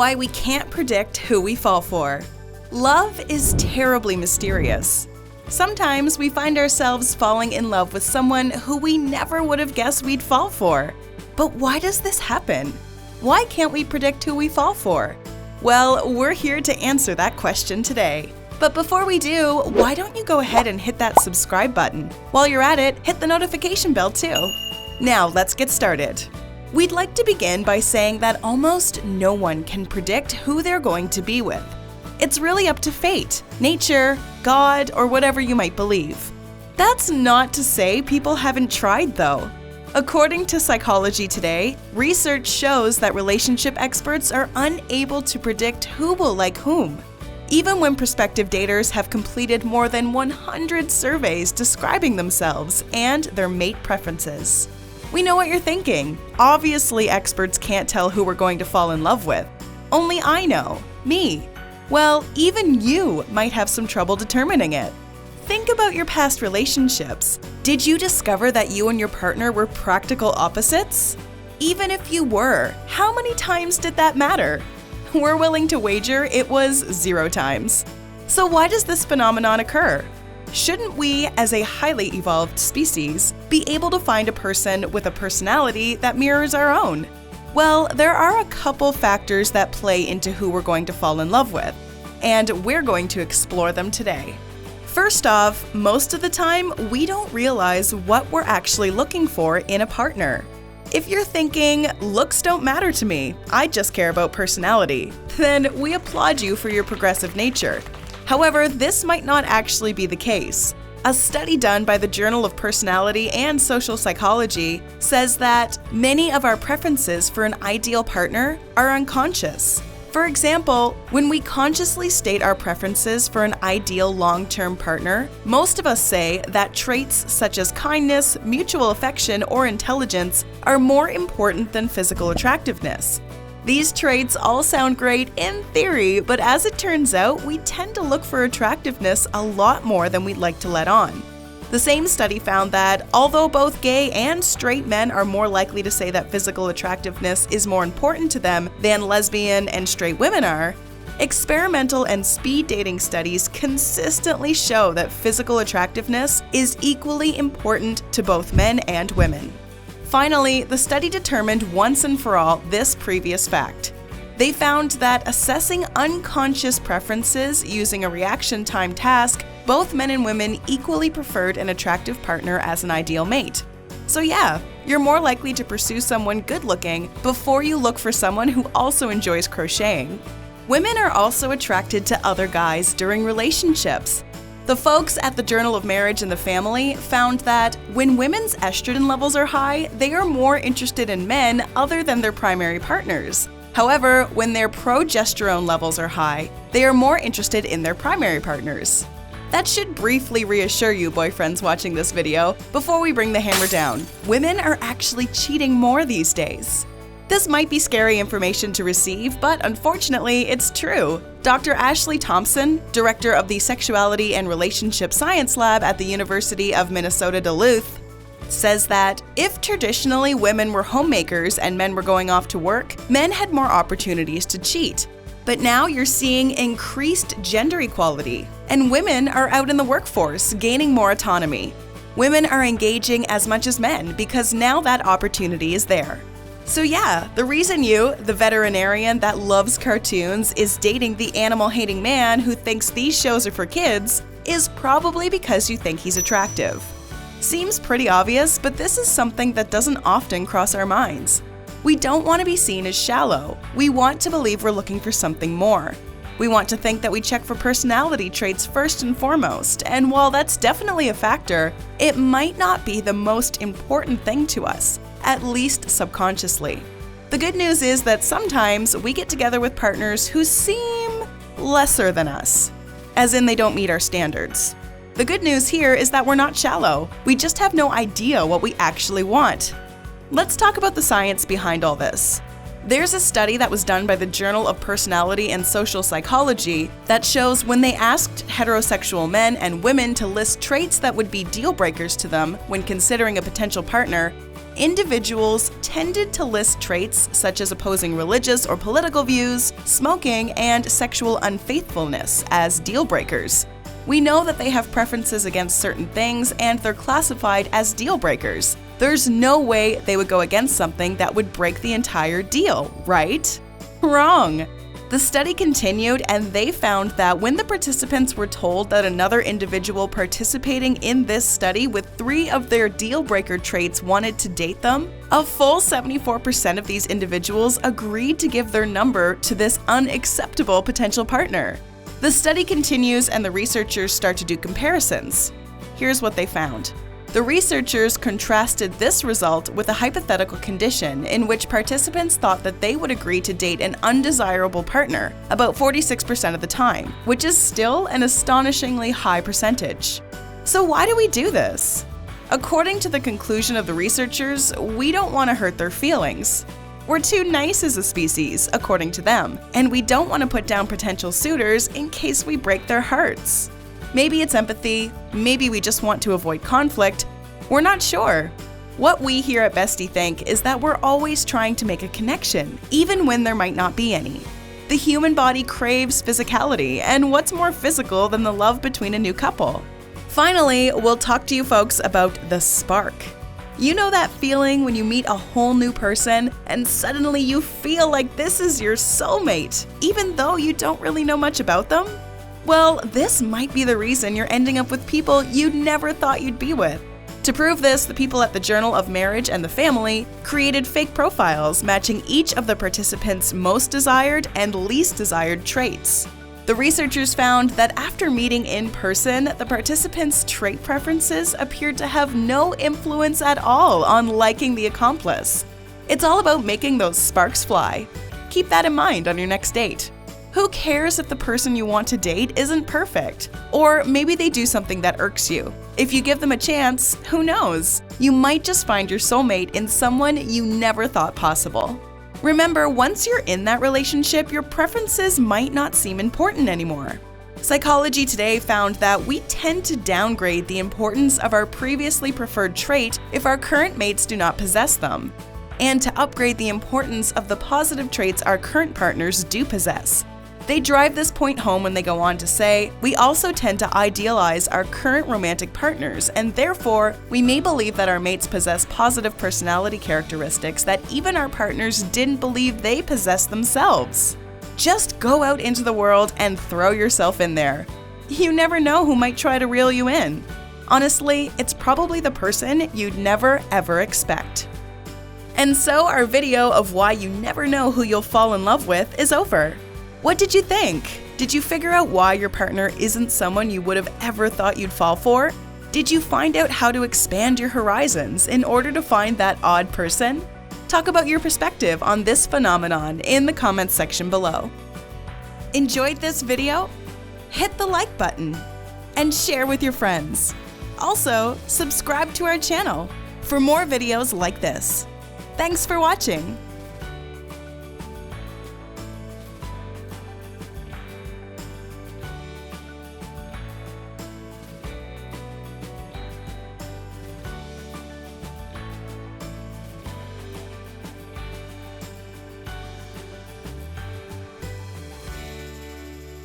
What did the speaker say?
Why we can't predict who we fall for. Love is terribly mysterious. Sometimes we find ourselves falling in love with someone who we never would have guessed we'd fall for. But why does this happen? Why can't we predict who we fall for? Well, we're here to answer that question today. But before we do, why don't you go ahead and hit that subscribe button? While you're at it, hit the notification bell too. Now let's get started. We'd like to begin by saying that almost no one can predict who they're going to be with. It's really up to fate, nature, God, or whatever you might believe. That's not to say people haven't tried though. According to Psychology Today, research shows that relationship experts are unable to predict who will like whom, even when prospective daters have completed more than 100 surveys describing themselves and their mate preferences. We know what you're thinking. Obviously, experts can't tell who we're going to fall in love with. Only I know, me. Well, even you might have some trouble determining it. Think about your past relationships. Did you discover that you and your partner were practical opposites? Even if you were, how many times did that matter? We're willing to wager it was 0 times. So why does this phenomenon occur? Shouldn't we, as a highly evolved species, be able to find a person with a personality that mirrors our own? Well, there are a couple factors that play into who we're going to fall in love with, and we're going to explore them today. First off, most of the time, we don't realize what we're actually looking for in a partner. If you're thinking, looks don't matter to me, I just care about personality, then we applaud you for your progressive nature. However, this might not actually be the case. A study done by the Journal of Personality and Social Psychology says that many of our preferences for an ideal partner are unconscious. For example, when we consciously state our preferences for an ideal long-term partner, most of us say that traits such as kindness, mutual affection, or intelligence are more important than physical attractiveness. These traits all sound great in theory, but as it turns out, we tend to look for attractiveness a lot more than we'd like to let on. The same study found that although both gay and straight men are more likely to say that physical attractiveness is more important to them than lesbian and straight women are, experimental and speed dating studies consistently show that physical attractiveness is equally important to both men and women. Finally, the study determined once and for all this previous fact. They found that assessing unconscious preferences using a reaction time task, both men and women equally preferred an attractive partner as an ideal mate. So yeah, you're more likely to pursue someone good-looking before you look for someone who also enjoys crocheting. Women are also attracted to other guys during relationships. The folks at the Journal of Marriage and the Family found that when women's estrogen levels are high, they are more interested in men other than their primary partners. However, when their progesterone levels are high, they are more interested in their primary partners. That should briefly reassure you, boyfriends watching this video, before we bring the hammer down. Women are actually cheating more these days. This might be scary information to receive, but unfortunately, it's true. Dr. Ashley Thompson, director of the Sexuality and Relationship Science Lab at the University of Minnesota Duluth, says that if traditionally women were homemakers and men were going off to work, men had more opportunities to cheat. But now you're seeing increased gender equality, and women are out in the workforce, gaining more autonomy. Women are engaging as much as men because now that opportunity is there. So yeah, the reason you, the veterinarian that loves cartoons, is dating the animal-hating man who thinks these shows are for kids is probably because you think he's attractive. Seems pretty obvious, but this is something that doesn't often cross our minds. We don't want to be seen as shallow. We want to believe we're looking for something more. We want to think that we check for personality traits first and foremost, and while that's definitely a factor, it might not be the most important thing to us, at least subconsciously. The good news is that sometimes we get together with partners who seem lesser than us, as in they don't meet our standards. The good news here is that we're not shallow. We just have no idea what we actually want. Let's talk about the science behind all this. There's a study that was done by the Journal of Personality and Social Psychology that shows when they asked heterosexual men and women to list traits that would be deal breakers to them when considering a potential partner, individuals tended to list traits such as opposing religious or political views, smoking, and sexual unfaithfulness as deal breakers. We know that they have preferences against certain things and they're classified as deal breakers. There's no way they would go against something that would break the entire deal, right? Wrong! The study continued and they found that when the participants were told that another individual participating in this study with 3 of their deal breaker traits wanted to date them, a full 74% of these individuals agreed to give their number to this unacceptable potential partner. The study continues and the researchers start to do comparisons. Here's what they found. The researchers contrasted this result with a hypothetical condition in which participants thought that they would agree to date an undesirable partner about 46% of the time, which is still an astonishingly high percentage. So why do we do this? According to the conclusion of the researchers, we don't want to hurt their feelings. We're too nice as a species, according to them, and we don't want to put down potential suitors in case we break their hearts. Maybe it's empathy, maybe we just want to avoid conflict, we're not sure. What we here at Bestie think is that we're always trying to make a connection, even when there might not be any. The human body craves physicality, and what's more physical than the love between a new couple? Finally, we'll talk to you folks about the spark. You know that feeling when you meet a whole new person and suddenly you feel like this is your soulmate, even though you don't really know much about them? Well, this might be the reason you're ending up with people you never thought you'd be with. To prove this, the people at the Journal of Marriage and the Family created fake profiles matching each of the participants' most desired and least desired traits. The researchers found that after meeting in person, the participants' trait preferences appeared to have no influence at all on liking the accomplice. It's all about making those sparks fly. Keep that in mind on your next date. Who cares if the person you want to date isn't perfect? Or maybe they do something that irks you. If you give them a chance, who knows? You might just find your soulmate in someone you never thought possible. Remember, once you're in that relationship, your preferences might not seem important anymore. Psychology Today found that we tend to downgrade the importance of our previously preferred trait if our current mates do not possess them, and to upgrade the importance of the positive traits our current partners do possess. They drive this point home when they go on to say, we also tend to idealize our current romantic partners, and therefore, we may believe that our mates possess positive personality characteristics that even our partners didn't believe they possessed themselves. Just go out into the world and throw yourself in there. You never know who might try to reel you in. Honestly, it's probably the person you'd never ever expect. And so our video of why you never know who you'll fall in love with is over. What did you think? Did you figure out why your partner isn't someone you would have ever thought you'd fall for? Did you find out how to expand your horizons in order to find that odd person? Talk about your perspective on this phenomenon in the comments section below. Enjoyed this video? Hit the like button and share with your friends. Also, subscribe to our channel for more videos like this. Thanks for watching.